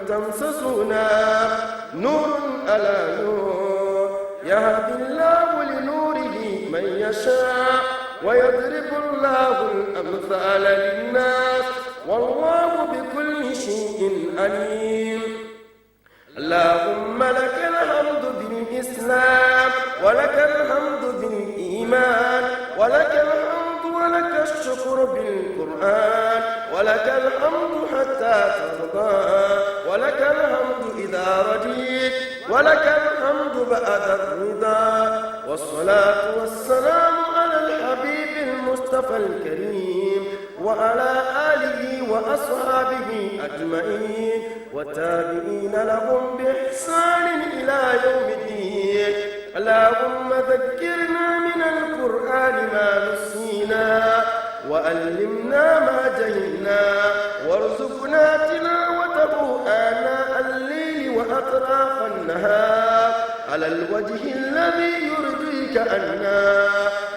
تمسسونا نور على نور يهدي الله لنوره من يشاء ويضرب الله الأمثال للناس والله بكل شيء عليم. اللهم لك الحمد بالإسلام ولك الحمد بالإيمان ولك الحمد ولك الشكر بالقرآن ولك الحمد حتى ترضى ولك الحمد إذا رضيت ولك الحمد بعد الرضا. والصلاة والسلام على الحبيب المصطفى الكريم وعلى آله وأصحابه أجمعين والتابعين لهم بإحسان إلى يوم الدين. اللهم ذكرنا من القرآن ما نسينا وعلمنا ما جهلنا وارزقنا تلاوته آناء الليل وأطراف النهار على الوجه الذي يرضيك عنا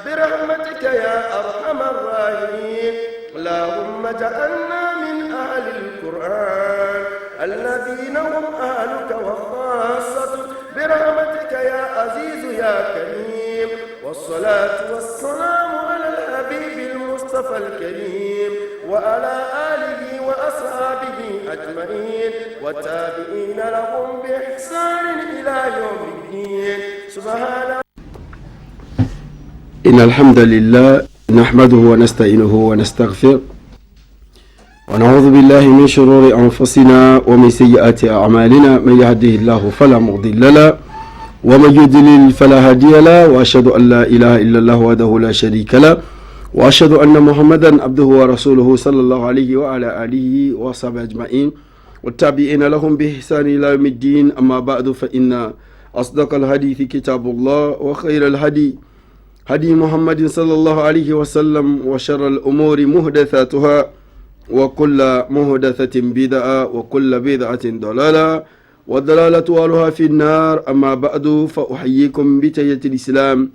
برحمتك يا أرحم الراحمين. اللهم اجعلنا من أهل القرآن الذين هم أهلك وخاصتك برحمتك يا عزيز يا كريم. والصلاة والسلام على الحبيب المصطفى الكريم وعلى آله وأصحابه أجمعين والتابعين لهم بإحسان إلى يوم الدين. سبحان إن الحمد لله نحمده ونستعينه ونستغفر ونعوذ بالله من شرور أنفسنا ومن سيئات أعمالنا. من يهده الله فلا مضل له ومن يضلل فلا هادي له وأشهد أن لا إله إلا الله وحده لا شريك له وأشهد أن محمدا عبده ورسوله صلى الله عليه وعلى آله وصحبه أجمعين والتابعين لهم بإحسان إلى يوم الدين. أما بعد فإن أصدق الحديث كتاب الله وخير الهدي هدي محمد صلى الله عليه وسلم وشر الأمور محدثاتها وكل محدثة بدعة وكل بدعة ضلالة والضلالة والها في النار. أما بعد فأحييكم بتحية الإسلام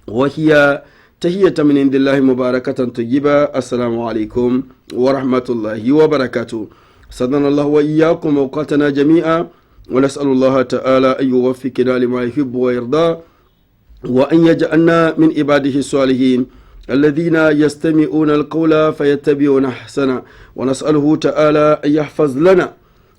وهي تحية من عند الله مباركة طيبة. السلام عليكم ورحمة الله وبركاته. صدنا الله وإياكم وقتنا جميعا ونسأل الله تعالى أن يوفقنا لما يحب ويرضى وأن يجعلنا من عباده الصالحين الذين يستمعون القول فيتبعون أحسنه. ونسأله تعالى أن يحفظ لنا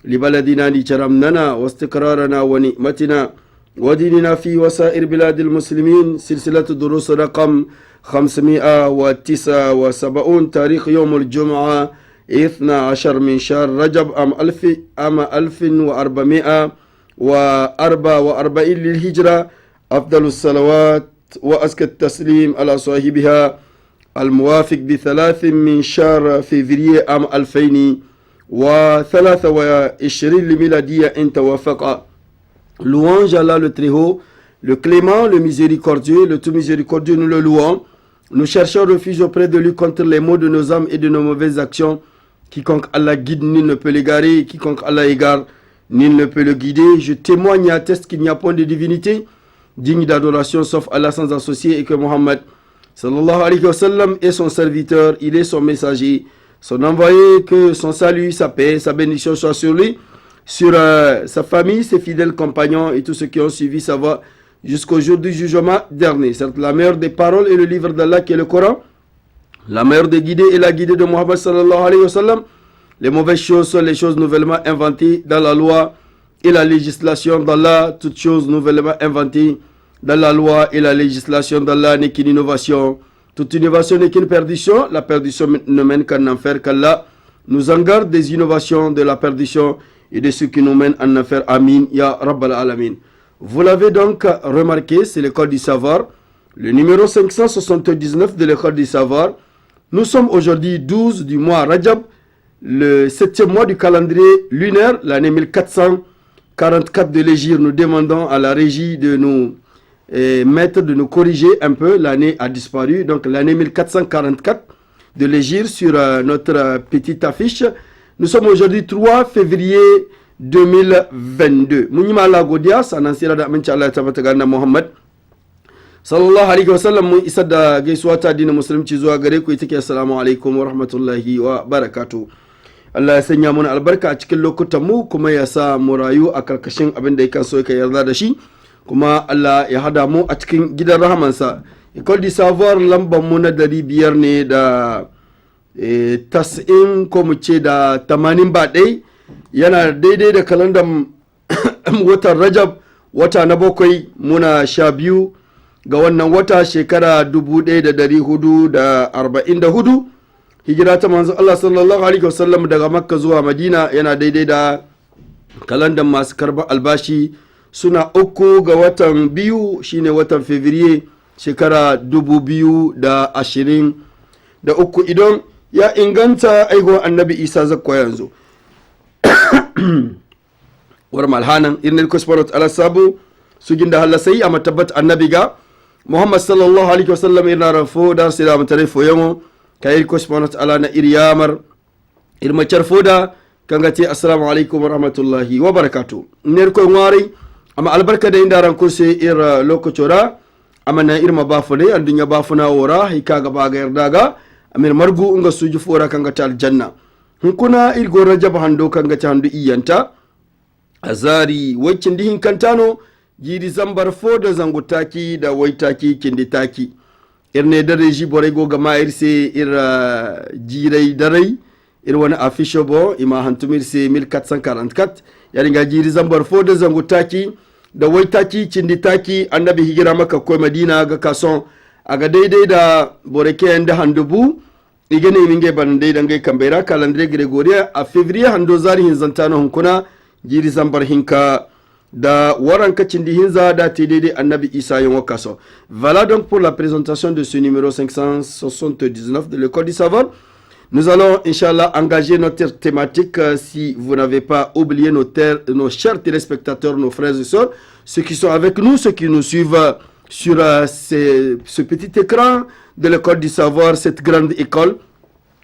لبلدنا لجرمنا واستقرارنا ونعمتنا وديننا في وسائر بلاد المسلمين. سلسلة دروس رقم 579 تاريخ يوم الجمعة 12 من شهر رجب عام 1444 للهجرة. أفضل الصلوات وأزكى التسليم على صاحبها الموافق ب3 من شهر février عام 2023 لميلادية إن توافق. Louange à Allah le Très-Haut, le Clément, le Miséricordieux, le Tout Miséricordieux, nous le louons. Nous cherchons refuge auprès de lui contre les maux de nos âmes et de nos mauvaises actions. Quiconque Allah guide, nul ne peut l'égarer. Quiconque Allah égare, nul ne peut le guider. Je témoigne et atteste qu'il n'y a point de divinité digne d'adoration sauf Allah sans associé et que Mohammed sallallahu alayhi wa sallam est son serviteur, il est son messager, son envoyé, que son salut, sa paix, sa bénédiction soit sur lui, sur sa famille, ses fidèles compagnons et tous ceux qui ont suivi sa voie jusqu'au jour du jugement dernier. Certes, la meilleure des paroles est le livre d'Allah qui est le Coran. La meilleure des guidées est la guidée de Mohammed sallallahu alayhi wa sallam. Les mauvaises choses sont les choses nouvellement inventées dans la loi et la législation d'Allah. Toutes choses nouvellement inventées dans la loi et la législation d'Allah n'est qu'une innovation. Toute innovation n'est qu'une perdition. La perdition ne mène qu'en enfer. Qu'Allah nous en garde des innovations, de la perdition et de ce qui nous mène en enfer. Amin. Ya Rabbal Alamin. Vous l'avez donc remarqué, c'est l'école du savoir. Le numéro 579 de l'école du savoir. Nous sommes aujourd'hui 12 du mois Rajab, le 7e mois du calendrier lunaire, l'année 1444 de l'Hégire. Nous demandons à la régie de nous mettre, de nous corriger un peu. L'année a disparu, donc l'année 1444 de l'Hégire sur notre petite affiche. Nous sommes aujourd'hui 3 février 2022. Mounima la Godia, Sanansira da Menchala Tabatagana Mohammed sallallahu alaihi wasallam, mun isar da gaisuwa ta addinin musulunci zuwa gare ku, ita ke assalamu alaikum wa rahmatullahi wa barakatuh. Allah ya sanya mana albarka a cikin lokutan mu kuma ya sa mu rayu a karkashin abin da yake so yake yarda da shi, kuma Allah ya hada mu a cikin gidan rahamansa. École du savoir lambar mu na 500 ne da 90 ko mu ce da 80 ba ɗai, yana daidai da kalandar watan Rajab, wata na 7, muna 12 ga wannan wata, shekara 1444 hijira ta manzo Allah sallallahu alaihi wasallam daga Makka zuwa Madina, yana daidai da kalandar masu karbar albashi suna 3 ga watan 2 shine watan Fevrier shekara 2023. Idan ya inganta aihuwar annabi Isa zakwa yanzu war malhanan irnil kusbarot ala sabu sugin da halasai a matabbat annabi ga Muhammad sallallahu alaihi wasallam irna rafo da sila mutare foyamo kayir kusbarot ala na iryamar irmacar foda kanga ce assalamu alaikum wa rahmatullahi wa barakatuh. Ner ko ngwari amma albarka da inda ran kurse ir lokacora amma na irma bafune an dunya bafuna wora hika gaba ga yardaga amir margu nga suju fora kanga ta aljanna hunkuna irgo rajab hando kanga ta handu iyanta azari waccin dihin kantano jiri zambar foda zangutaki da waitaki kinditaki irne dare ji borego gama irse ira jirai darai ir wani afisho bo ima hantumir se 1444 yani ga jiri zambar foda zangutaki da waitaki kinditaki annabi hijira maka ko madina ga kason aga daidai da boreke da handubu igene minge bande dangai kambera calendrier gregoria a février hando zari hin zantano hunkuna jiri zambar hinka da waranka cindi hinza da tedede annabi isa yon wakaso. Voilà donc pour la présentation de ce numéro 579 de l'école du savoir. Nous allons inchallah engager notre thématique, si vous n'avez pas oublié nos chers téléspectateurs, nos frères et sœurs, ceux qui sont avec nous, ceux qui nous suivent sur ce petit écran de l'école du savoir, cette grande école.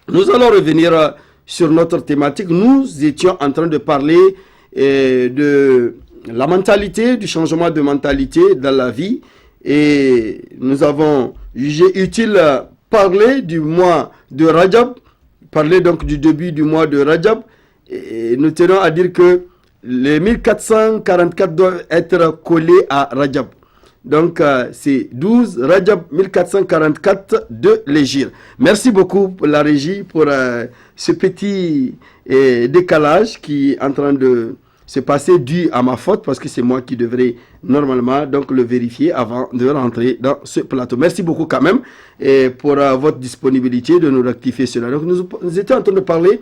Nous allons revenir sur notre thématique. Nous étions en train de parler de la mentalité, du changement de mentalité dans la vie, et nous avons jugé utile parler du mois de Rajab, parler donc du début du mois de Rajab, et nous tenons à dire que les 1444 doivent être collés à Rajab. Donc, c'est 12 Rajab 1444 de l'Hégire. Merci beaucoup pour la régie, pour ce petit décalage qui est en train de se passer dû à ma faute, parce que c'est moi qui devrais normalement donc le vérifier avant de rentrer dans ce plateau. Merci beaucoup quand même pour votre disponibilité de nous rectifier cela. Donc, nous étions en train de parler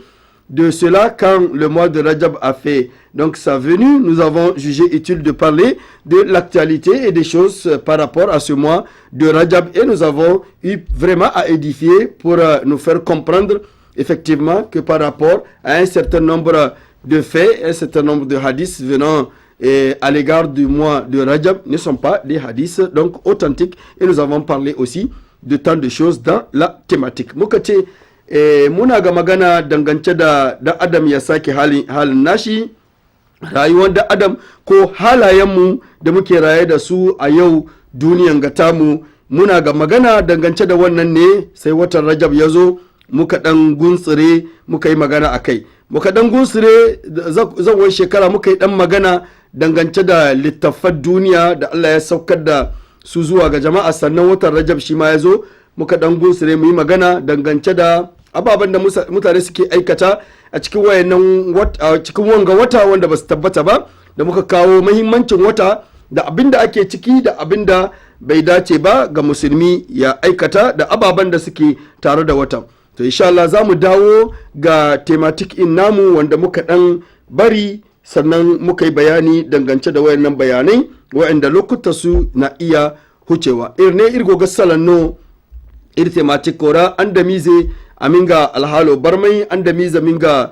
de cela quand le mois de Rajab a fait donc sa venue. Nous avons jugé utile de parler de l'actualité et des choses par rapport à ce mois de Rajab, et nous avons eu vraiment à édifier pour nous faire comprendre effectivement que par rapport à un certain nombre de faits, un certain nombre de hadiths venant à l'égard du mois de Rajab ne sont pas des hadiths donc authentiques, et nous avons parlé aussi de tant de choses dans la thématique. Mukate muna ga magana dangance da adam ya sake halin nashi, rayuwar da adam ko halayenmu da muke raye da su a yau duniyan ga tamu. Muna ga magana dangance da wannan ne sai watan Rajab ya zo muka dan gunsire muka yi magana akai. Muka dan gunsire zawon shekara muka yi dan magana dangance da littafan duniya da Allah ya saukar da su zuwa ga jama'a, sannan watan Rajab shi ma ya zo muka dan gunsire mu yi magana dangance da ababen da mutane suke aikata a cikin cikin wanga wata wanda ba su tabbata ba, da muka kawo muhimmancin wata da abinda ake ciki da abinda bai dace ba ga musulmi ya aikata da ababen da suke tare da wata. To insha Allah za mu dawo ga thematic in namu wanda muka dan bari, sannan muka yi bayani dangance da wayannan bayanai wayanda lokuta su na iya hucewa. Irne irgo ga salanno thematic kora andamize aminga alhalo barmai andamize minga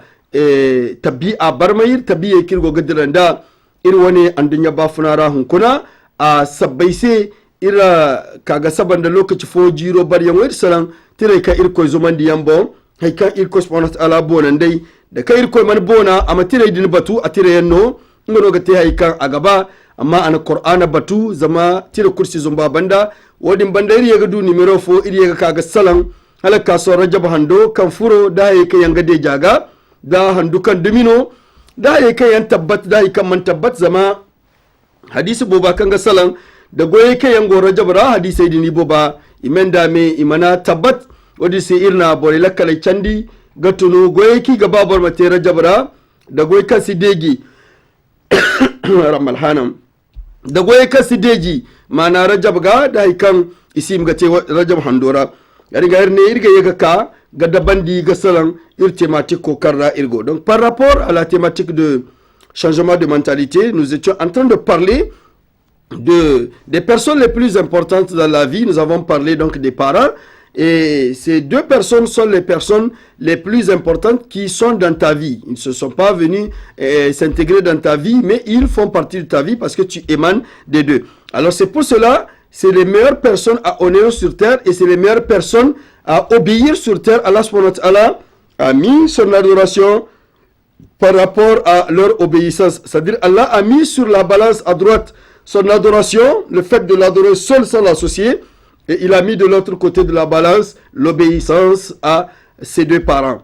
tabi'a barmai tabi'a kirgo gadiranda irwane andunya bafunara hunkuna a sabbaise ira kaga saban da lokaci fo jiro bar yan wayar salan tire ka irko zuman diyan bon hay kan irko subhanahu ala bonan dai da ka irko man bona amma tire din batu a tire yanno ngono ga te hay kan a gaba, amma ana qur'ana batu zama tire kursi zumba banda wodin banda iri ga du numero fo iri ga kaga salan halaka so Rajab hando kan furo da hay kan yanga de jaga da handukan domino da ya kai yan tabbat da ya kan man tabbat zama hadisi boba kan ga salan da goye kai yan go rajab ra hadisi dini boba imenda me imana tabbat wadi sai irna bore lakale candi gatuno goye ki ga babar mate rajab ra da goye kan sidegi ramal hanam da goye kan sidegi mana rajab ga da kan isim ga ce rajab handora yari ga irne irga yaga ka ga dabandi ga salan ir thématique ko karra irgo. Donc par rapport à la thématique de changement de mentalité, nous étions en train de parler des personnes les plus importantes dans la vie. Nous avons parlé donc des parents, et ces deux personnes sont les personnes les plus importantes qui sont dans ta vie. Ils ne se sont pas venus s'intégrer dans ta vie, mais ils font partie de ta vie parce que tu émanes des deux. Alors c'est pour cela, c'est les meilleures personnes à honorer sur terre, et c'est les meilleures personnes à obéir sur terre. Allah subhanahu wa ta'ala a mis son adoration par rapport à leur obéissance. C'est-à-dire Allah a mis sur la balance à droite son adoration, le fait de l'adorer seul sans l'associer, et il a mis de l'autre côté de la balance l'obéissance à ses deux parents.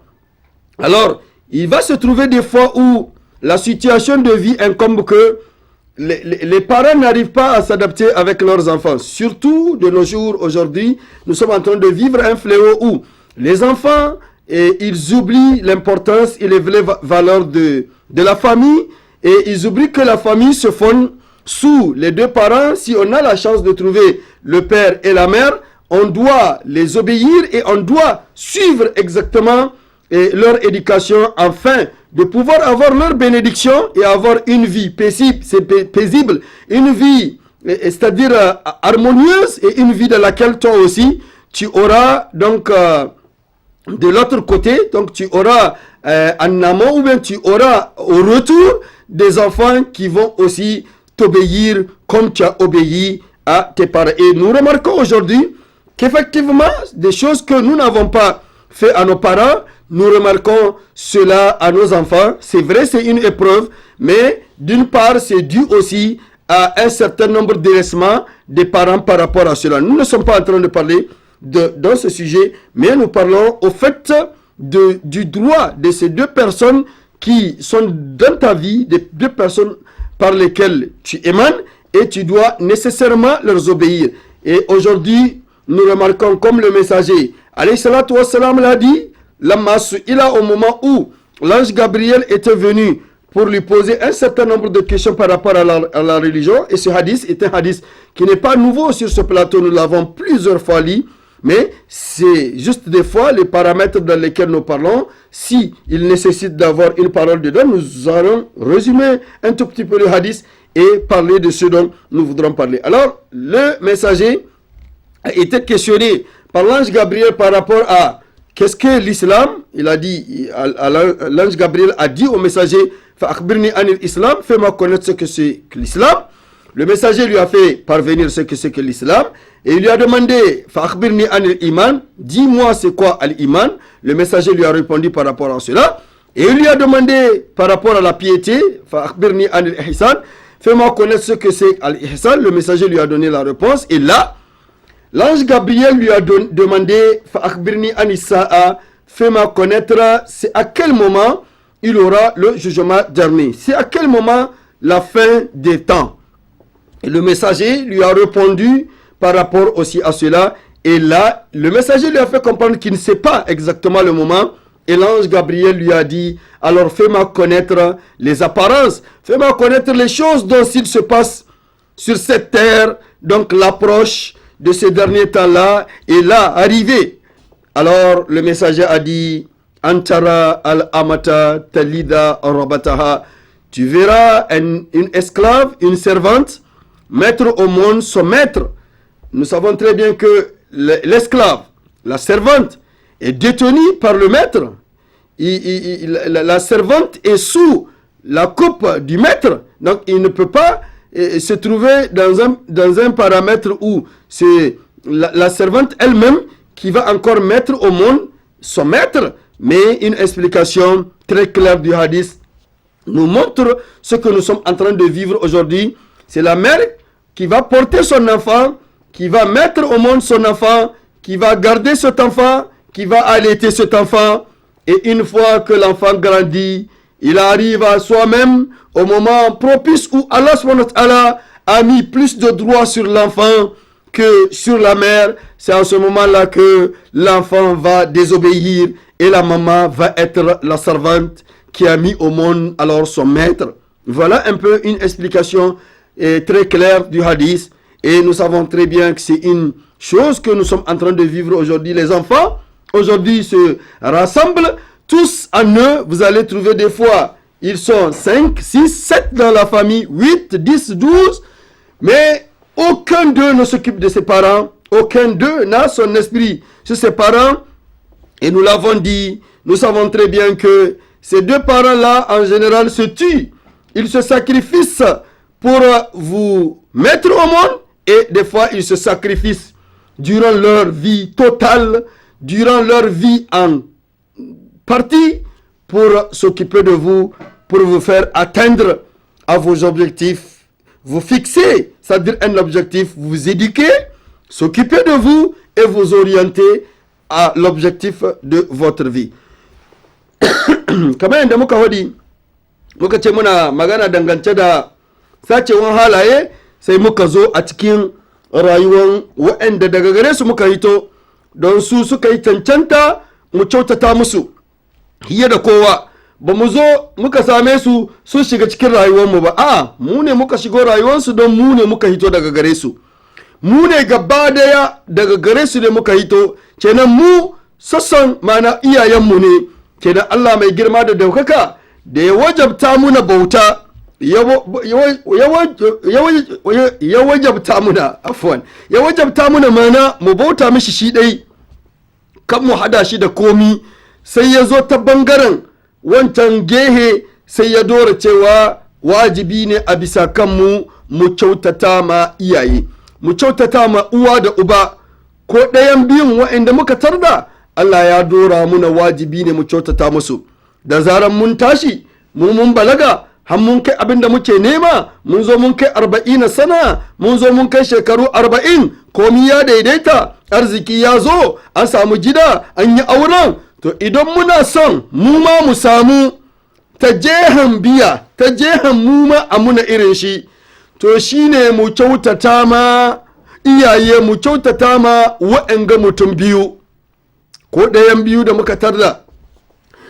Alors, il va se trouver des fois où la situation de vie incombe que les parents n'arrivent pas à s'adapter avec leurs enfants. Surtout de nos jours, aujourd'hui, nous sommes en train de vivre un fléau où les enfants, ils oublient l'importance et les vraies valeurs de la famille, et ils oublient que la famille se fonde sous les deux parents. Si on a la chance de trouver le père et la mère, on doit les obéir et on doit suivre exactement leur éducation afin de pouvoir avoir leur bénédiction et avoir une vie paisible, une vie, c'est-à-dire harmonieuse, et une vie dans laquelle toi aussi, tu auras donc de l'autre côté, donc tu auras en amont, ou bien tu auras au retour des enfants qui vont aussi t'obéir comme tu as obéi à tes parents. Et nous remarquons aujourd'hui qu'effectivement, des choses que nous n'avons pas fait à nos parents, nous remarquons cela à nos enfants. C'est vrai, c'est une épreuve, mais d'une part, c'est dû aussi à un certain nombre d'éléments des parents par rapport à cela. Nous ne sommes pas en train de parler dans ce sujet, mais nous parlons au fait du droit de ces deux personnes qui sont dans ta vie, des deux personnes par lesquelles tu émanes, et tu dois nécessairement leur obéir. Et aujourd'hui, nous remarquons comme le messager, alayhi salatu wassalam, l'a dit, il a au moment où l'ange Gabriel était venu pour lui poser un certain nombre de questions par rapport à la religion, et ce hadith est un hadith qui n'est pas nouveau sur ce plateau, nous l'avons plusieurs fois lu, mais c'est juste des fois les paramètres dans lesquels nous parlons. Si il nécessite d'avoir une parole dedans, nous allons résumer un tout petit peu le hadith et parler de ce dont nous voudrons parler. Alors, le messager a été questionné par l'ange Gabriel par rapport à qu'est-ce que l'islam. Il a dit, l'ange Gabriel a dit au messager, Fa'akhbirni anil islam, fais-moi connaître ce que c'est que l'islam. Le messager lui a fait parvenir ce que c'est que l'islam, et il lui a demandé, Fa'akhbirni anil iman, dis-moi c'est quoi al-iman. Le messager lui a répondu par rapport à cela, et il lui a demandé par rapport à la piété, Fa'akhbirni anil ihsan, fais-moi connaître ce que c'est al-ihsan. Le messager lui a donné la réponse, et là, l'ange Gabriel lui a demandé, Fa'akhbirni anis sa'a, fais-moi connaître c'est à quel moment il aura le jugement dernier. C'est à quel moment la fin des temps. Et le messager lui a répondu par rapport aussi à cela. Et là, le messager lui a fait comprendre qu'il ne sait pas exactement le moment. Et l'ange Gabriel lui a dit, alors fais-moi connaître les apparences. Fais-moi connaître les choses dont il se passe sur cette terre. Donc l'approche de ces derniers temps-là est là, arrivé. Alors le messager a dit, Antara al-amata talida rabataha. Tu verras une esclave, une servante, mettre au monde son maître. Nous savons très bien que l'esclave, la servante, est détenue par le maître. La servante est sous la coupe du maître. Donc il ne peut pas se trouver dans un paramètre où c'est la servante elle-même qui va encore mettre au monde son maître. Mais une explication très claire du hadith nous montre ce que nous sommes en train de vivre aujourd'hui. C'est la mère qui va porter son enfant, qui va mettre au monde son enfant, qui va garder cet enfant, qui va allaiter cet enfant. Et une fois que l'enfant grandit, il arrive à soi-même au moment propice où Allah subhanahu wa ta'ala a mis plus de droits sur l'enfant que sur la mère. C'est en ce moment-là que l'enfant va désobéir et la maman va être la servante qui a mis au monde alors son maître. Voilà un peu une explication très claire du hadith. Et nous savons très bien que c'est une chose que nous sommes en train de vivre aujourd'hui. Les enfants, aujourd'hui, se rassemblent tous en eux. Vous allez trouver des fois, ils sont 5, 6, 7 dans la famille, 8, 10, 12. Mais aucun d'eux ne s'occupe de ses parents. Aucun d'eux n'a son esprit sur ses parents. Et nous l'avons dit, nous savons très bien que ces deux parents-là, en général, se tuent. Ils se sacrifient pour vous mettre au monde. Et des fois, ils se sacrifient durant leur vie totale, durant leur vie en partie, pour s'occuper de vous, pour vous faire atteindre à vos objectifs. Vous fixer, c'est-à-dire un objectif, vous éduquer, s'occuper de vous et vous orienter à l'objectif de votre vie. Kamar yadda muka wadi, muka ce muna magana dangance da sacewan halaye, sai muka zo a cikin rayuwar waɗanda daga gare su muka hito, don su suka yi cancanta mu kyautata musu hiye da kowa. Ba mu zo muka same su sun shiga cikin rayuwarmu ba, a mu ne muka shigo rayuwarsu don mu ne muka hito daga gare su. Mu ne gaba daya daga gare su ne muka hito, kenan mu sassan mana iyayenmu ne. Kenan Allah mai girma da daukaka da ya wajabta muna bauta, ya wajabta muna mana mu bauta mishi shi dai, kan mu hada shi da komi, sai ya zo ta bangaren wancan gehe sai ya dora cewa wajibi ne a bisa kanmu mu kyautata ma iyaye, mu kyautata ma uwa da uba, ko ɗayan biyun wa'inda muka tarda Allah ya dora muna wajibi ne mu kyautata musu. Da zaran mun tashi mun balaga har mun kai abin da muke nema, mun zo mun kai 40 sana, mun zo mun kai shekaru 40, komi ya daidaita, arziki ya zo, an samu gida, an yi auren. To idan muna son mu ma mu samu ta jehen biya, ta jehen mu ma a muna irin shi, to shine mu kyautata ma iyaye, mu kyautata ma wa'anga mutum biyu ko ɗayan biyu da muka tarda.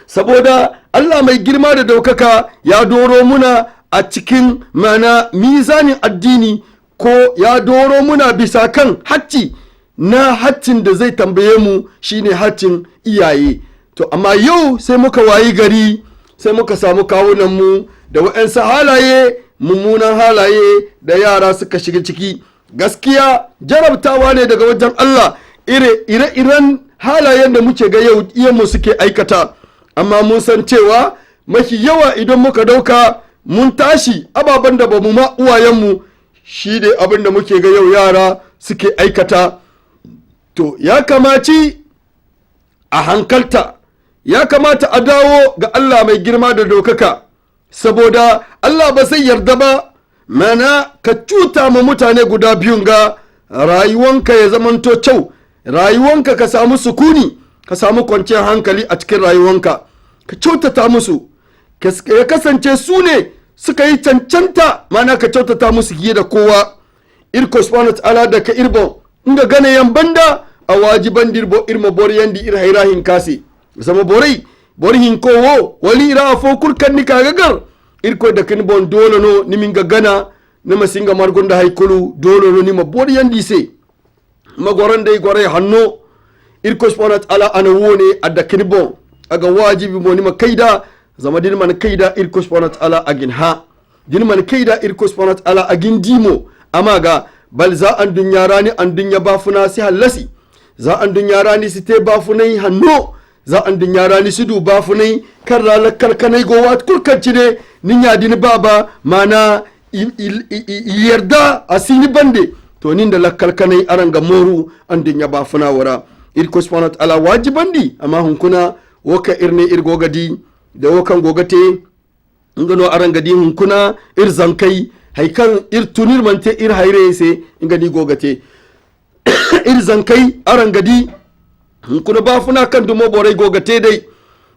Saboda Allah mai girma da daukaka ya doro muna a cikin mana mizanin addini, ko ya doro muna bisa kan hacci na haccin da zai tambaye mu shine haccin iyaye. To amma yau sai muka wayi gari, sai muka samu kawunanmu da wa'ansu halaye, mummunan halaye da yara suka shiga ciki. Gaskiya jarabtawa ne daga wajen Allah, ire-iren halayen da muke ga yau iyanmu suke aikata. Amma mun san cewa mafi yawa idan muka dauka mun tashi ababen da ba mu ma uwayenmu, shi ne abin da muke ga yau yara suke aikata. To ya kamaci a hankalta, ya kamata a dawo ga Allah mai girma da daukaka, saboda Allah ba zai yarda ba mana ka cuta ma mutane guda biyun ga rayuwanka ya zamanto kyau, rayuwanka ka samu sukuni, ka samu kwanciyar hankali a cikin rayuwanka, ka kyautata musu, ya kasance su ne suka yi cancanta, mana ka kyautata musu fiye da kowa. Irko subhanahu wa ta'ala da ka irbo inga gane yan banda a wajiban dirbo irma boriyandi ir hairahin kasi zama borihin kowo wali ira fo kurkan ni kagagar irko da kin bon dolo no niminga gana nima singa margonda haykulu dolo no nima boriyandi se magorande gore hanno irko subhanahu wa ta'ala ana wone adda kin bon aga wajibi mo nima kaida zama din man kaida irko subhanahu wa ta'ala agin ha din man kaida irko subhanahu wa ta'ala agin dimo amaga bal za an dunya rani an dunya bafuna si hallasi, za an dunya rani si te bafunai hanno, za an dunya rani si du bafunai kan ranar kalkanai gowa kurkanci ne ninya dini baba mana yarda a sini bande to nin da lakalkanai aranga moru an dunya bafuna wara irko subhanahu wa ta'ala wajibandi amma hunkuna waka irne irgogadi da wakan gogate ngano arangadi hunkuna irzankai haikan ir tunir mante ir haire se ingani gogate ir zankai arangadi kuna bafuna kan dumo borai gogate dai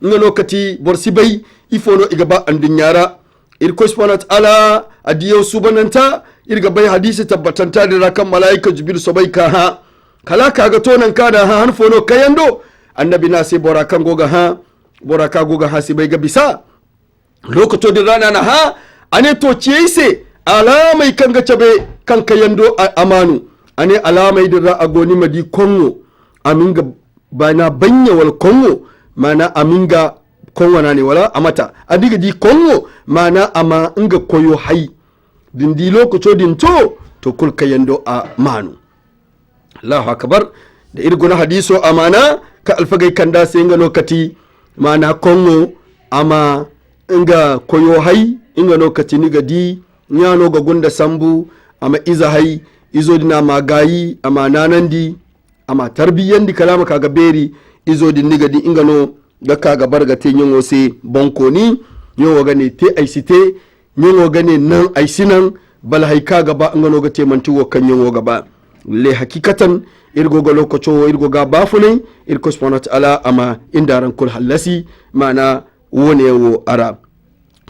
ngano kati borsi bai ifono igaba andin yara irko subhanahu wa ta'ala adiyo subananta irga bai hadisi tabbatanta da rakan malaika jibril so bai ka ha kala kaga tonan kada ha han fono kayando annabi na sai borakan goga ha boraka goga ha sai bai ga bisa lokato din rana na ha ane to ciyese alamai kan ga cabe kan kayando amanu ane alamai din ra agoni madi kongo aminga bana banya wal kongo mana aminga kongo na ne wala amata adiga di kongo mana ama inga koyo hai din di lokato din to kul kayando amanu Allahu akbar da irguna hadiso amana ka alfagai kanda sai inga lokati mana kongo ama inga koyo hai inga lokati niga di nyano ga gunda sambu ama iza hai izo dina magayi ama nanandi ama tarbiyyan di kalama kaga beri izo din niga di inga no ga kaga barga te nyongo se bonko ni nyongo gane te aisite nyongo gane nan aisinan bal hay kaga ba inga no ga te mantuwo kan nyongo gaba le hakikatan irgo ga lokaco irgo ga bafulai irko subhanahu ta'ala ama indaran kul halasi mana wone wo ara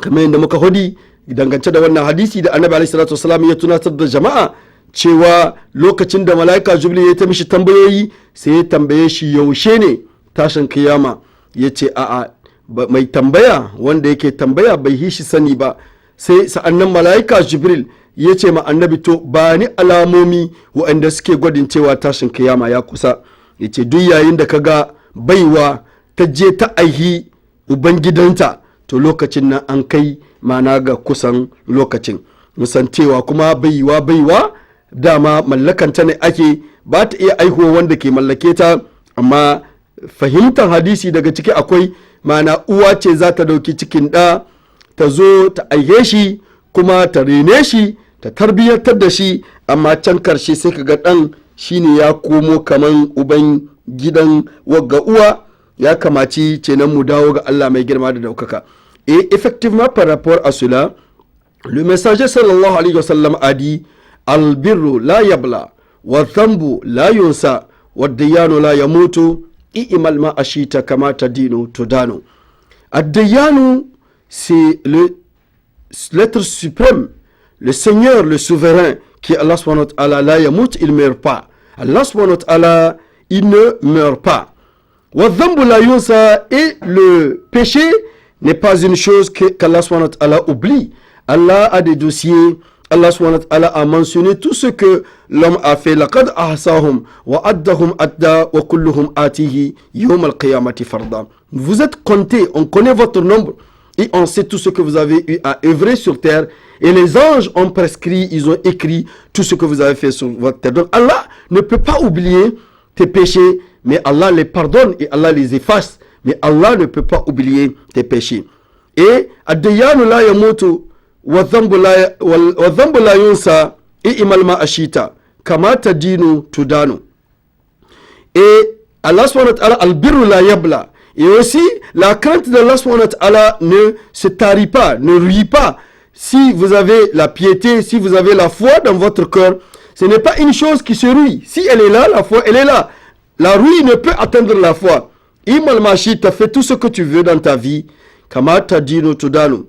kamar yadda muka hudi dangance da wannan hadisi da annabi alaihi salatu wasallam ya tunatar da jama'a cewa lokacin da malaika jibril ya ta mishi tambayoyi sai ya tambaye shi yaushe ne tashin kiyama yace a'a mai tambaya wanda yake tambaya bai hishi sani ba sai sa'annan malaika jibril ya ce ma annabi to ba ni alamomi waɗanda suke gwadin cewa tashin kiyama ya kusa ya ce duk yayin da ka ga baiwa ta je ta aihi ubangidanta to lokacin nan an kai mana ga kusan lokacin musantewa kuma baiwa dama mallakanta ne ake ba ta iya aihuwa wanda ke mallake ta amma fahimtar hadisi daga ciki akwai mana uwa ce za ta dauki cikin ɗa ta zo ta aihe shi kuma ta rene shi ta tarbiyyantar da shi amma can karshe sai ka ga ɗan shine ya komo kaman uban gidan wagga uwa ya kamaci kenan mu dawo ga Allah mai girma da daukaka. Et effectivement par rapport à cela, le messager sallallahu alayhi wa sallam a dit albirru la yabla wa dhanbu la yunsa wa diyanu la yamutu i'mal ma ashita kama tadinu tudanu. Ad-diyanu c'est l'être suprême, le Seigneur, le souverain, qui est Allah subhanahu wa ta'ala, la yamut, il ne meurt pas. Allah subhanahu wa ta'ala, il ne meurt pas. Wa dhanbu la yunsa, et le péché n'est pas une chose qu'Allah subhanahu wa ta'ala oublie. Allah a des dossiers, Allah subhanahu wa ta'ala a mentionné tout ce que l'homme a fait. Laqad ahsahum wa addahum adda wa kulluhum atihi yawm al-qiyamati farda. Vous êtes comptés, on connaît votre nombre et on sait tout ce que vous avez eu à œuvrer sur terre. Et les anges ont prescrit, ils ont écrit tout ce que vous avez fait sur votre terre. Donc Allah ne peut pas oublier tes péchés, mais Allah les pardonne et Allah les efface. Mais Allah ne peut pas oublier tes péchés. Et ad-diyanu la yamutu wa dhanbu la yunsa i'mal ma ashita kama tadinu tudanu. Et Allah subhanahu wa ta'ala al-birru la yabla. Et aussi la crainte d'Allah subhanahu wa ta'ala ne se tarit pas, ne ruit pas. Si vous avez la piété, si vous avez la foi dans votre cœur, ce n'est pas une chose qui se ruit. Si elle est là, la foi, elle est là. La rouille ne peut atteindre la foi. Imal machi, tu as fait tout ce que tu veux dans ta vie. Kama tadinu tudanu.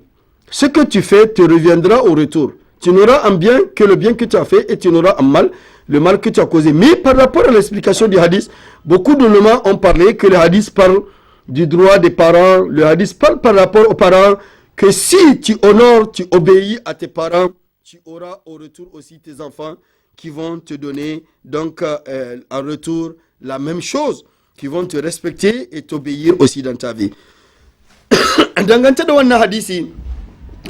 Ce que tu fais te reviendra au retour. Tu n'auras un bien que le bien que tu as fait et tu n'auras un mal, le mal que tu as causé. Mais par rapport à l'explication du hadith, beaucoup d'ulémas ont parlé que le hadith parle du droit des parents. Le hadith parle par rapport aux parents que si tu honores, tu obéis à tes parents, tu auras au retour aussi tes enfants qui vont te donner donc en retour la même chose, qui vont te respecter et t'obéir aussi dans ta vie. Dangance da wannan hadisi,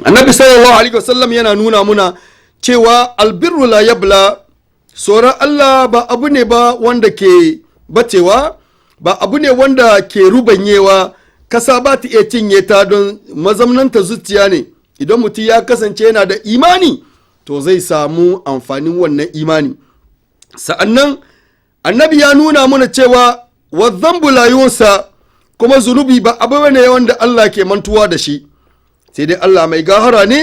annabi sallallahu alaihi wasallam yana nuna muna cewa albirru la yabla, tsoron Allah ba abu ne ba wanda ke bacewa, ba abu ne wanda ke rubanyewa, kasa ba ta iya cinye ta don mazamnanta zuciya ne. Idan mutum ya kasance yana da imani, to zai samu amfanin wannan imani. Sa'annan annabi ya nuna mana cewa wa dhanbu la yunsa, kuma zunubi ba abu ne wanda Allah ke mantuwa da shi. Sai dai Allah mai gahara ne,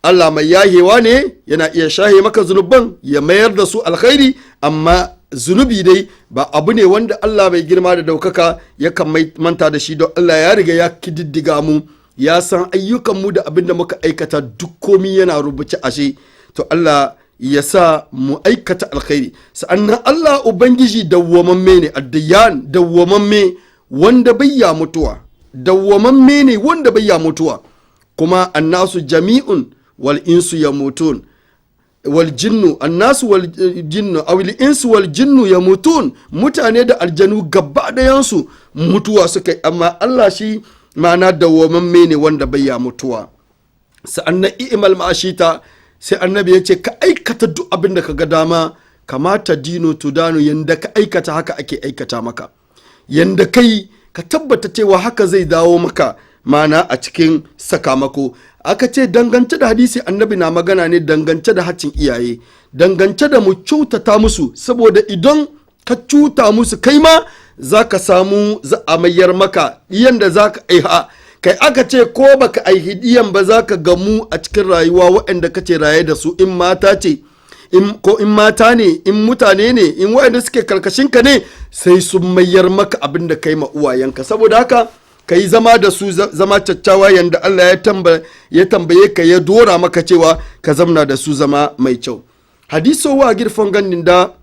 Allah mai yahewa ne, yana iya shahe maka zunuban ya mayar da su alkhairi, amma zunubi dai ba abu ne wanda Allah mai girma da daukaka yakan manta da shi, don Allah ya riga ya kididdiga mu, ya san ayyukanmu da abin da muka aikata duk komi yana rubuce ashe. To Allah ya sa mu aikata alkhairi. Sa'annan Allah Ubangiji dawwamamme ne, addiyan dawwamamme wanda bayya mutuwa, dawwamamme ne wanda bayya mutuwa. Kuma annasu jami'un wal insu yamutun wal jinnu, annasu wal jinnu aw al insu wal jinnu yamutun, mutane da aljanu gaba dayansu mutuwa suka yi, amma Allah shi ma'ana dawwamamme ne wanda bayya mutuwa. Sa'annan i'mal ma'ashita, sai annabi ya ce ka aikata duk abin da ka ga dama, kamata dino tudano, yanda ka aikata haka ake aikata maka, yanda kai ka tabbata cewa haka zai dawo maka mana a cikin sakamako. Aka ce dangance da hadisi annabi na magana ne dangance da haccin iyaye, dangance da mu cutata musu, saboda idan ka cuta musu kai ma za ka samu za a mayar maka ɗiyan da za ka aiha. Kai aka ce ko baka aihi ɗiyan ba za ka gamu a cikin rayuwa waɗanda kace raye da su, in mata ce ko in mata ne, in mutane ne, in waɗanda suke karkashinka ne, sai sun mayar maka abin da kai ma uwayenka. Saboda haka ka yi zama da su zama caccawa yanda Allah ya tambaye ka, ya dora maka cewa ka zamna da su zama mai kyau. Hadiso wa girfon ganin da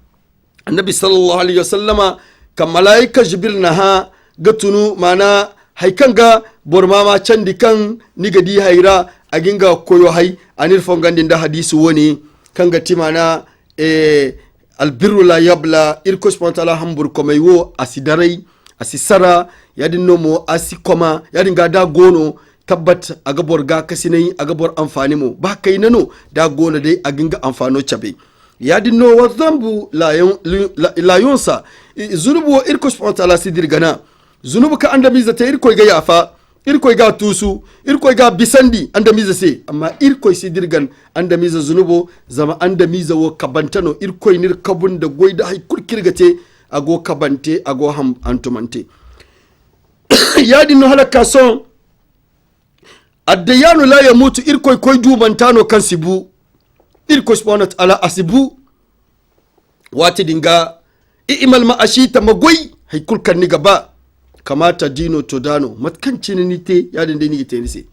annabi sallallahu alaihi wasallama kan malaika jibril na ha ga tunu mana haikan ga bormama can dikan nigadi haira a ginga koyo hai a nirfon gandin da hadisi wani kan ga timana albirru la yabla irko spontala hambur komai wo asidarai asisara yadin nomo asikoma yadin ga da gono tabbat a gabar ga kasinai a gabar amfani mu ba kai nano da gono dai a ginga amfano cabe yadin no wa zambu layunsa zunubu irko spontala sidir gana zunubu ka anda miza ta irko ga yafa irko ga tusu irko ga bisandi anda miza se amma irko sidirgan anda miza zunubu zama anda miza wo kabantano irko nir kabun da goida hay kurkirgate ago kabante ago ham antumante yadi no halaka son addayanu la yamutu irko koy dumantano kan sibu irko subhanahu ala asibu wati dinga imal ma ashita magoi hay kulkan ni gaba kamata dino to dano matkanci ni te yadin da ni te ni se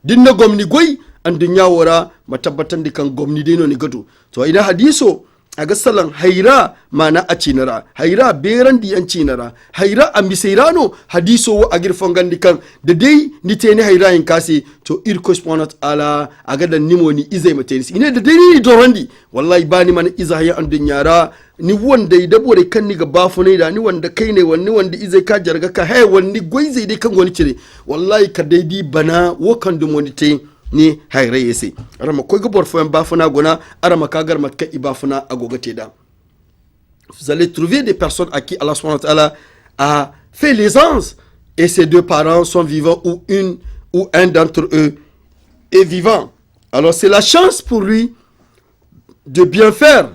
dinna gomni goy an dunya wara matabbatan dikan gomni dino ni gado to ina hadiso a ga salan haira mana a cinara haira beran di an cinara haira a misairano hadiso a girfon gandikan da dai ni te ni haira in kase to irko subhanahu ala a ga dan nimo ni izai matenisi ine da dai ni dorandi wallahi bani mana izaya an dunyara ni wanda ya dabo da kan ni ga bafu ne da ni wanda kai ne wani wanda izai ka jarga ka hai wani gwai zai dai kan wani cire wallahi ka dai di bana wakan da monite ni haire yese arama ko gobor fo bafuna gona arama kagar matka ibafuna agogate da. Vous allez trouver des personnes à qui Allah subhanahu wa ta'ala a fait l'aisance et ces deux parents sont vivants ou une ou un d'entre eux est vivant. Alors c'est la chance pour lui de bien faire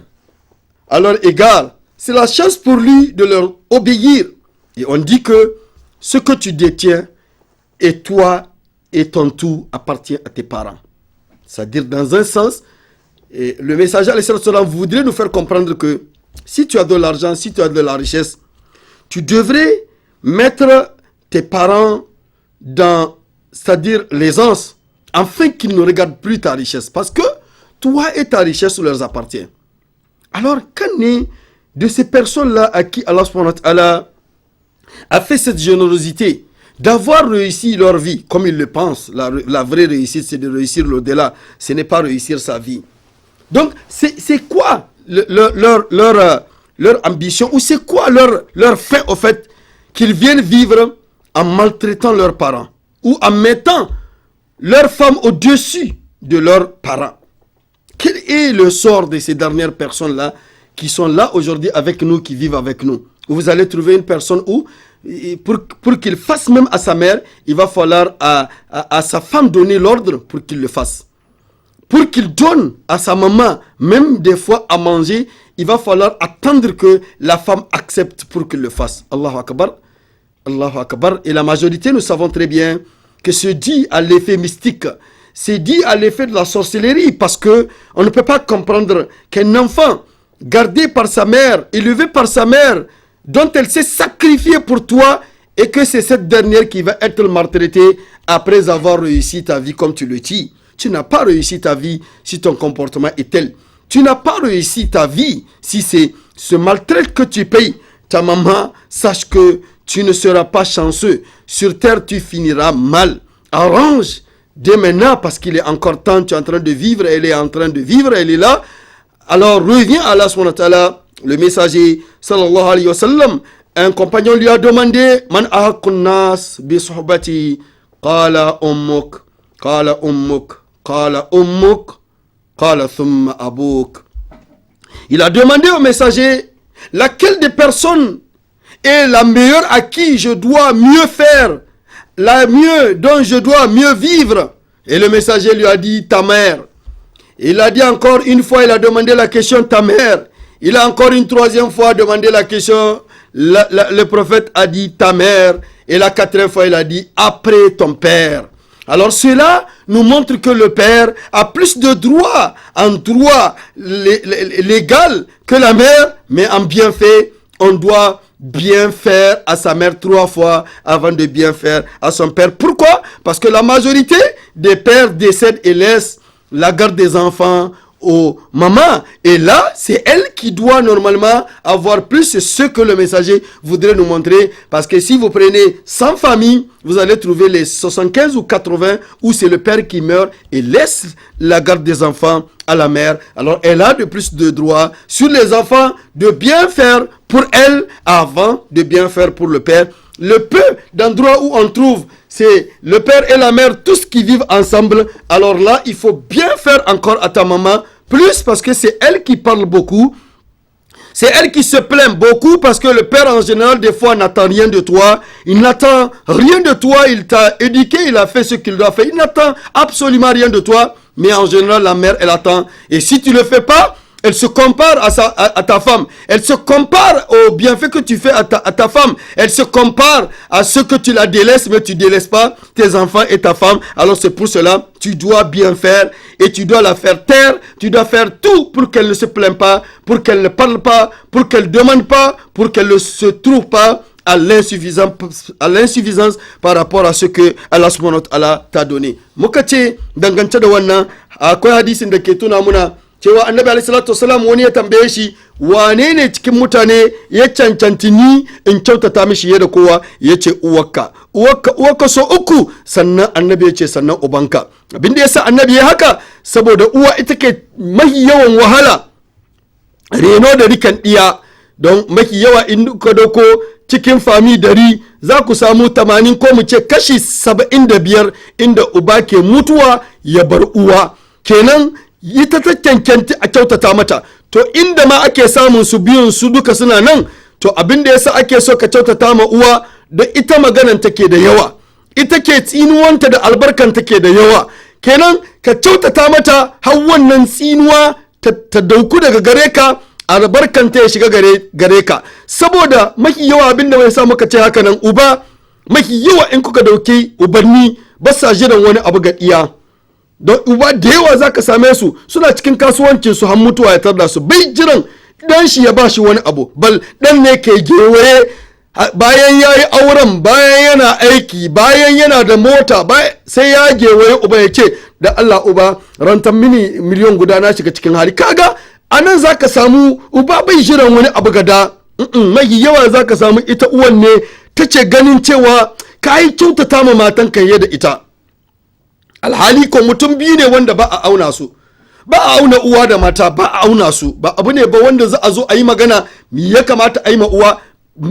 à leur égard. C'est la chance pour lui de leur obéir. Et on dit que ce que tu détiens et toi et ton tout appartient à tes parents. C'est-à-dire dans un sens, le messager voudrait nous faire comprendre que si tu as de l'argent, si tu as de la richesse, tu devrais mettre tes parents dans, c'est-à-dire l'aisance, afin qu'ils ne regardent plus ta richesse. Parce que toi et ta richesse leur appartient. Alors, qu'en est de ces personnes-là à qui Allah subhanahu wa ta'ala a fait cette générosité d'avoir réussi leur vie comme ils le pensent? La vraie réussite, c'est de réussir l'au-delà. Ce n'est pas réussir sa vie. Donc, c'est quoi leur ambition ou c'est quoi leur fin au fait qu'ils viennent vivre en maltraitant leurs parents ou en mettant leur femme au-dessus de leurs parents? Quel est le sort de ces dernières personnes-là qui sont là aujourd'hui avec nous, qui vivent avec nous? Vous allez trouver une personne où, pour qu'il fasse même à sa mère, il va falloir à sa femme donner l'ordre pour qu'il le fasse. Pour qu'il donne à sa maman, même des fois à manger, il va falloir attendre que la femme accepte pour qu'il le fasse. Allahu Akbar. Allahu Akbar. Et la majorité, nous savons très bien que c'est dû à l'effet mystique. C'est dû à l'effet de la sorcellerie, parce que on ne peut pas comprendre qu'un enfant gardé par sa mère, élevé par sa mère, dont elle s'est sacrifiée pour toi, et que c'est cette dernière qui va être maltraitée après avoir réussi ta vie comme tu le dis. Tu n'as pas réussi ta vie si ton comportement est tel. Tu n'as pas réussi ta vie si c'est ce maltraite que tu payes. Ta maman, sache que tu ne seras pas chanceux. Sur terre, tu finiras mal. Arrange dès maintenant parce qu'il est encore temps. Tu es en train de vivre, elle est en train de vivre, elle est là. Alors reviens à Allah subhanahu wa ta'ala. Le messager sallallahu alayhi wa sallam, un compagnon lui a demandé Man ahaqqun nas bi suhbati qala ummuk qala ummuk qala ummuk qala thumma abuk. Il a demandé au messager laquelle des personnes est la meilleure à qui je dois mieux faire, la mieux dont je dois mieux vivre. Et le messager lui a dit ta mère. Il a dit encore une fois, il a demandé la question ta mère. Il a encore une troisième fois demandé la question. Le prophète a dit ta mère. Et la quatrième fois, il a dit après ton père. Alors cela nous montre que le père a plus de droit, en droit légal que la mère, mais en bienfait, on doit bien faire à sa mère 3 fois avant de bien faire à son père. Pourquoi? Parce que la majorité des pères décèdent et laissent la garde des enfants aux mamans. Et là, c'est elle qui doit normalement avoir plus. C'est ce que le messager voudrait nous montrer. Parce que si vous prenez 100 familles, vous allez trouver les 75 ou 80 où c'est le père qui meurt et laisse la garde des enfants à la mère. Alors, elle a de plus de droits sur les enfants de bien faire pour elle avant de bien faire pour le père. Le peu d'endroits où on trouve, c'est le père et la mère, tous qui vivent ensemble. Alors là, il faut bien faire encore à ta maman, plus parce que c'est elle qui parle beaucoup. C'est elle qui se plaint beaucoup parce que le père en général des fois n'attend rien de toi. Il n'attend rien de toi, il t'a éduqué, il a fait ce qu'il doit faire. Il n'attend absolument rien de toi. Mais en général la mère elle attend. Et si tu ne le fais pas, elle se compare à ta femme. Elle se compare aux bienfaits que tu fais à ta femme. Elle se compare à ce que tu la délaisses, mais tu ne délaisses pas tes enfants et ta femme. Alors c'est pour cela, tu dois bien faire et tu dois la faire taire. Tu dois faire tout pour qu'elle ne se plaigne pas, pour qu'elle ne parle pas, pour qu'elle ne demande pas, pour qu'elle ne se trouve pas à l'insuffisance par rapport à ce que Allah subhanahu wa ta'ala t'a donné. Muka ce dangance da wannan akwai hadisin da ke tuna muna cewa annabi alaihi salatu wasalam wani ya tambaye shi wane ne cikin mutane ya cancanci ni in kyautata mishi yadda kowa ya ce uwarka so uku sannan annabi ya ce sannan ubanka. Abinda ya sa annabi ya haka saboda uwa ita ke mahi yawan wahala reno da rikan ɗiya don mahi yawa in ka dauko cikin fami 100 za ku samu 80 ko mu ce kashi 75 inda uba ke mutuwa ya bar uwa. Kenan ita ta cancanci a kyautata mata. To inda ma ake samun su biyun su duka suna nan, to abin da yasa ake so ka kyautata ma uwa da ita maganan take da yawa. Ita ke tsinuwanta da albarkan take da yawa. Kenan ka kyautata mata har wannan tsinuwa ta dauku daga gare ka, albarkanta ya shiga gare ka. Saboda mafi yawa abin da bai sa muka ce haka nan uba, mafi yawa in kuka dauki ubanni ba sa jiran wani abu ga iya. Don uba da yawa za ka same su suna cikin kasuwancin su har mutuwa ya tarda su, bai jiran dan shi ya ba shi wani abu, bal dan ne ke gewaye bayan ya yi auren, bayan yana aiki, bayan yana da mota, sai ya gewaye uba ya ce da Allah uba rantan mini miliyon guda na shiga cikin hali. Kaga anan za ka samu uba bai jiran wani abu gada. Mai yawa za ka samu ita uwan ne ta ce ganin cewa ka yi kyautata ma matanka da ita. Alhali ko mutum biyu ne wanda ba a auna su, ba a auna uwa da mata, ba a auna su, ba abu ne ba wanda za a zo a yi magana me ya kamata a yi ma uwa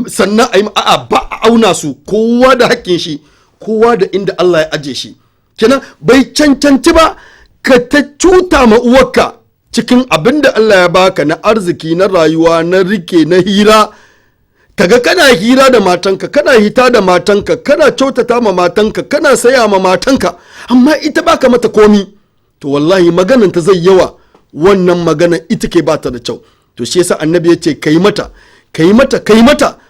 sannan a yi a'a, ba a auna su. Kowa da hakkin shi, kowa da inda Allah ya aje shi. Kenan bai cancanci ba ka ta cuta ma uwarka cikin abin da Allah ya baka na arziki, na rayuwa, na rike, na hira. Kaga kana hira da matanka, kana hita da matanka, kana kyautata ma matanka, kana saya ma matanka, amma ita baka mata komi. To wallahi maganan ta zai yawa, wannan magana ita ke bata da kyau. To shi yasa annabi ya ce kai mata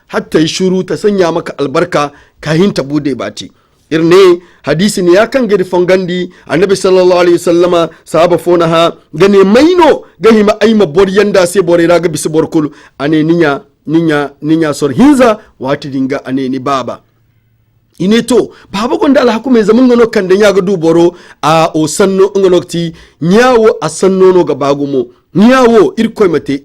har ta yi shuru, ta sanya maka albarka kahin ta bude bati. irne hadisi ne ya kan gadi fongandi annabi sallallahu alaihi wasallama sahaba fona ha gane maino gahima ayma bor yanda se bor iraga bisi bor kulu ane ninya sor hinza wati dinga ane ni baba ine to baba gonda ala hakume zaman ngono kande nyaga du boro a o sanno ngonokti nyawo a sanno no ga bagumo nyawo irkoy mate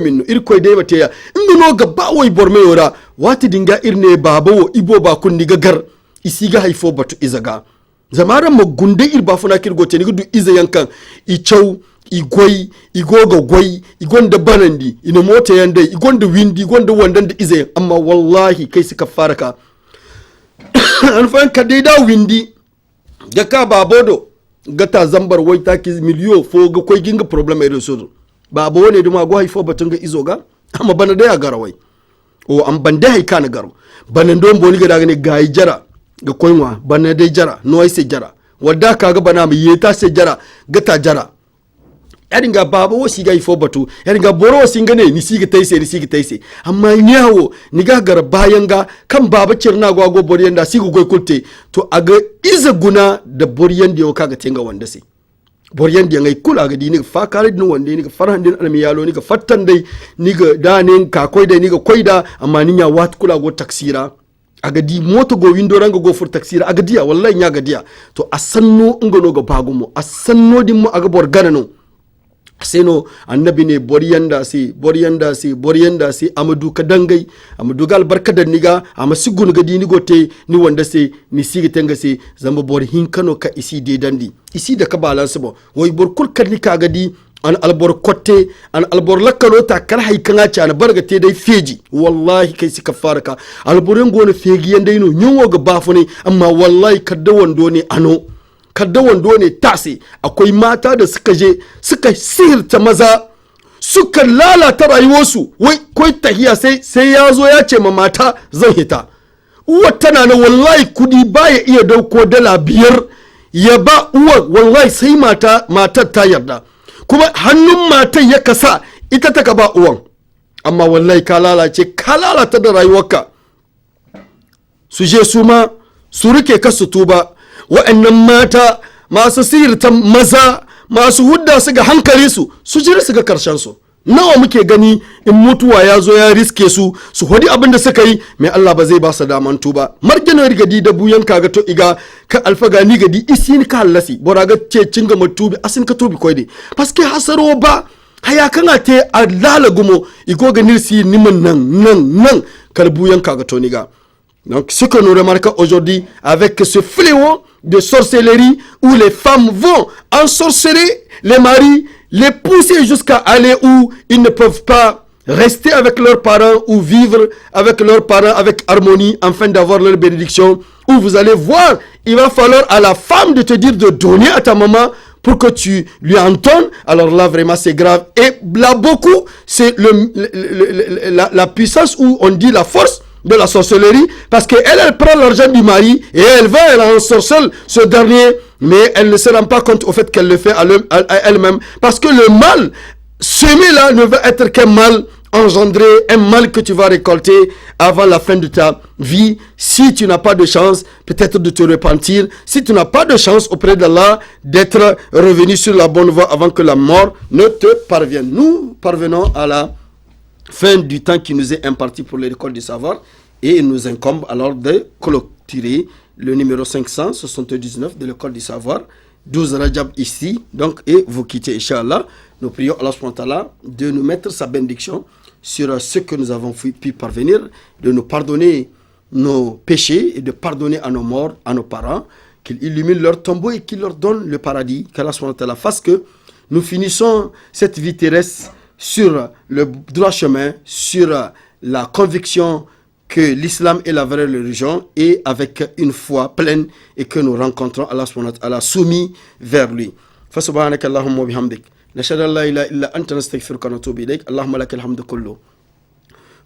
minno irkoy de mate ya ngono ga bawoy borme yora wati dinga irne baba wo ibo ba kundi ga gar isiga haifo batu izaga zamara magunde irba funa kirgote ni gudu iza yankan i chaw i goy i goga goy i gonda banandi ina mota yande i gonda windi i gonda wandanda iza amma wallahi kai suka faraka an fa ka dai da windi ga ka babodo ga ta zambar wai ta ki miliyo fo ga koy ginga problem e so babo ne duma go haifo batun ga izo ga amma bana da ya garawai o an bande hay kana garo banan don boni ga daga ne gayi jara ga koywa bana dai jara no ai se jara wadda kaga bana mi yeta se jara ga ta jara yaringa baba wo siga ifo batu yaringa boro singa ne ni siga taise amma nyawo ni ga gar bayanga kan baba cirna gwago boriyanda siga goy kulte to aga iza guna da boriyanda yo kaga tenga wanda se boriyanda ngai kula ga dini fa kare din wanda ni ga farhan din almi yalo ni ga fattan dai ni ga danin ka koy dai ni ga koyda amma ni nya wat kula go taksira aga di moto go windo ranga go fur taksira aga dia wallahi nya ga dia to asanno ngono ga bagumo asanno dimmo aga bor ganano seno annabi ne boriyanda si amadu kadangai amadu gal barkada niga ama sigun ga dini gote ni wanda se ni sigi tenga se zamba bor hinkano ka isi de dandi isi da ka balance bo woy bor kul kadni ka gadi an albor kotte an albor lakkano ta kal hay kanga ci an barga te dai feji wallahi kai sika faraka alboren gona fegi yanda ino nyuwo ga bafune amma wallahi kadda wando ne ano kadda wando ne tasi akwai mata da suka je suka sihirta maza suka lalata rayuwarsu wai koi tahiya sai ya zo ya ce ma mata zan hita uwar tana na wallahi kudi baya iya dauko $5 ya ba uwar wallahi sai matar ta yarda kuma hannun matan ya kasa ita ta ka ba uwan amma wallahi ka lalata da rayuwarka su je su ma su rike ka su tuba wa'annan mata masu sihirta maza masu hudda su ga hankali su jira su ga karshen su nawa muke gani in mutuwa ya zo ya riske su hodi abin da suka yi mai Allah ba zai ba su daman tuba margina rigadi da buyan kaga to iga ka alfaga ni gadi isin ka halasi boraga ce cinga matubi asin ka tobi koide paske hasaro ba haya kana te alala gumo igo ga nirsi niman nan kalbuyan kaga to niga. Donc ce que nous remarquons aujourd'hui avec ce fléau de sorcellerie où les femmes vont ensorceler les maris, les pousser jusqu'à aller où ils ne peuvent pas rester avec leurs parents ou vivre avec leurs parents avec harmonie afin d'avoir leur bénédiction. Où vous allez voir, il va falloir à la femme de te dire de donner à ta maman pour que tu lui entonnes. Alors là vraiment c'est grave. Et là beaucoup c'est la puissance où on dit la force de la sorcellerie, parce qu'elle prend l'argent du mari et elle ensorcelle ce dernier, mais elle ne se rend pas compte au fait qu'elle le fait à elle-même, parce que le mal semé là ne va être qu'un mal engendré, un mal que tu vas récolter avant la fin de ta vie, si tu n'as pas de chance peut-être de te repentir, si tu n'as pas de chance auprès d'Allah d'être revenu sur la bonne voie avant que la mort ne te parvienne. Nous parvenons à la fin du temps qui nous est imparti pour l'école du savoir et il nous incombe alors de clôturer le numéro 579 de l'école du savoir, 12 Rajab ici, donc, et vous quittez, Inch'Allah. Nous prions Allah subhanahu wa ta'ala de nous mettre sa bénédiction sur ce que nous avons pu parvenir, de nous pardonner nos péchés et de pardonner à nos morts, à nos parents, qu'il illumine leur tombeau et qu'il leur donne le paradis, qu'Allah subhanahu wa ta'ala fasse que nous finissons cette vie terrestre sur le droit chemin, sur la conviction que l'islam est la vraie religion et avec une foi pleine et que nous rencontrons Allah subhanahu wa ta'ala soumis vers lui. Fasubhanaka Allahumma wa bihamdik. Nashhadu an la ilaha illa anta nastaghfiruka wa natubu ilayk. Allahumma lakal hamdu kullu.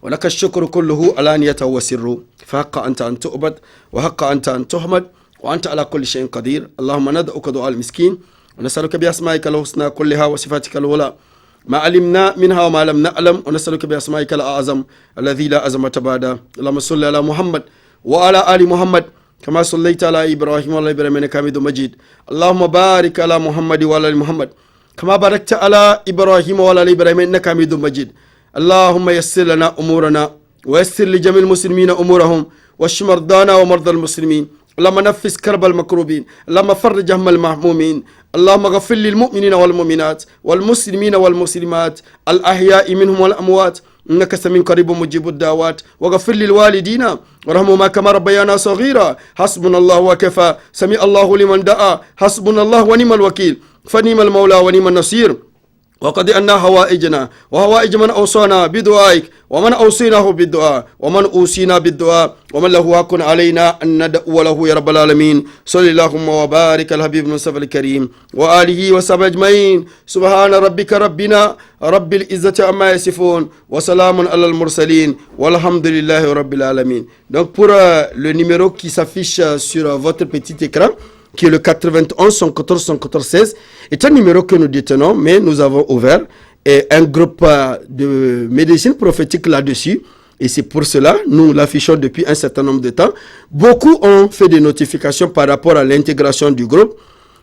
Wa lakal shukru kulluhu alaniyatan wa sirru. Fa haqqa anta an tu'bad wa haqqa anta an tuhmad wa anta ala kulli shay'in qadir. Allahumma nad'uka du'a al-miskin wa nas'aluka bi asma'ika al-husna kulliha wa sifatika al-ula. ما علمنا منها وما لم نعلم ونسألك بأسمائك الأعظم الذي لا أزمة بعد. اللهم صل على محمد وعلى آل محمد كما صليت على إبراهيم وعلى إبراهيم إنك حميد مجيد اللهم بارك على محمد وعلى آل محمد كما باركت على إبراهيم وعلى آل إبراهيم إنك حميد مجيد اللهم يسر لنا أمورنا ويسر لجميع المسلمين أمورهم واشف مرضانا ومرضى المسلمين اللهم نفس كرب المكروبين اللهم فرج هم المهمومين اللهم اغفر للمؤمنين والمؤمنات والمسلمين والمسلمات الأحياء منهم والأموات إنك سميع قريب مجيب الدعوات وغفر للوالدين ورحمهما كما ربيانا صغيرا حسبنا الله وكفى سمع الله لمن دعا حسبنا الله ونعم الوكيل فنعم المولى ونعم النصير وقد أن هوائجنا وهوائج من أوصانا بدعائك ومن أوصيناه بالدعاء ومن أوصينا بالدعاء ومن له حق علينا أن ندعو له يا رب العالمين صلى اللهم وبارك على الحبيب المصطفى الكريم وآله وصحبه أجمعين سبحان ربك ربنا رب العزة عما يصفون وسلام على المرسلين والحمد لله رب العالمين. Donc pour le numéro qui s'affiche sur votre petit écran, qui est le 91 114 114 16, est un numéro que nous détenons, mais nous avons ouvert un groupe de médecine prophétique là-dessus. Et c'est pour cela, nous l'affichons depuis un certain nombre de temps. Beaucoup ont fait des notifications par rapport à l'intégration du groupe,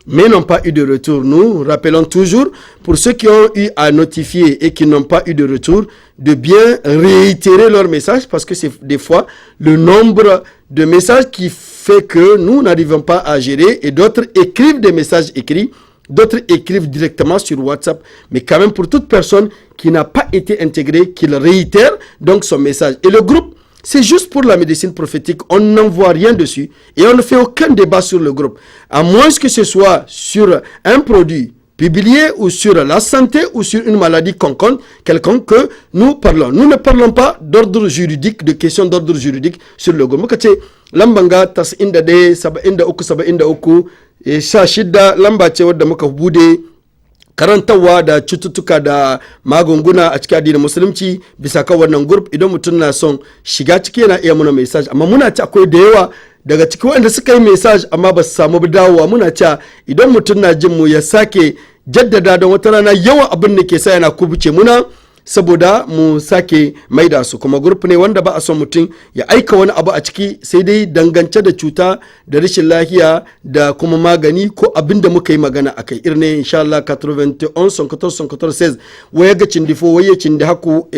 mais n'ont pas eu de retour. Nous rappelons toujours, pour ceux qui ont eu à notifier et qui n'ont pas eu de retour, de bien réitérer leur message, parce que c'est des fois le nombre de messages qui fait que nous n'arrivons pas à gérer, et d'autres écrivent des messages écrits, d'autres écrivent directement sur WhatsApp, mais quand même pour toute personne qui n'a pas été intégrée, qu'il réitère donc son message. Et le groupe, c'est juste pour la médecine prophétique, on n'envoie rien dessus et on ne fait aucun débat sur le groupe, à moins que ce soit sur un produit publié ou sur la santé ou sur une maladie quelconque que nous parlons. Nous ne parlons pas d'ordre juridique, de questions d'ordre juridique sur le groupe. Lambanga tas inda de saba inda uku sha shidda lamba ce wadda muka bude karantarwa da cututtuka da magunguna a cikin addinin musulunci bisa kan wannan group. Idan mutum na son shiga ciki yana iya muna message, amma muna ci akwai da yawa daga cikin wanda suka yi message amma ba su samu dawowa. Muna cewa idan mutum na jin mu ya sake jaddada don wata rana yawan abin da ke sa yana kubuce muna, saboda mu sake maida su. Kuma group ne wanda ba a son mutum ya aika wani abu a ciki sai dai dangance da cuta da rashin lafiya da kuma magani ko abin da muka yi magana akai. Irin ne insha Allah 91 114 waya ga cindifo waya cindi haku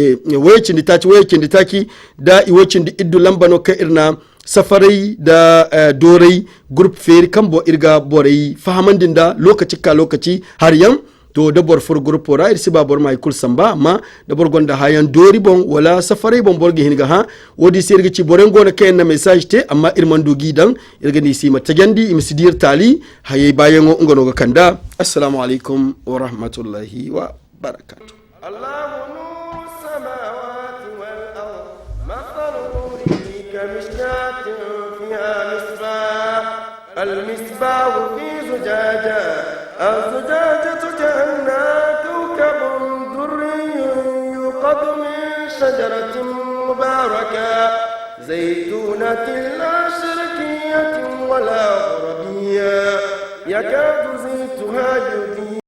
waya cindi taci waya cindi taki da iwo cindi iddu lambano ka irna safarai da dorai group feri kan bo irga borai fahamandin da lokaci har yan to da bor fur groupe ora irsi ba bor mai kul samba amma da bor gonda hayan dori bon wala safarai bon borgi hinga ha wodi sergi ci boren gona kayen na message te amma irman dogi dan irga ni sima tagandi imsidir tali haye bayan ngono ga kanda. Assalamu alaikum wa rahmatullahi wa barakatuh. Allahu nur samawati wal ard mathalu nurihi kamishkatin fiha misbah al-misbah fi zujaja الزجاجة كأنها كوكب دري يوقد من شجرة مباركة زيتونة لا شرقية ولا غربية يكاد زيتها يضيء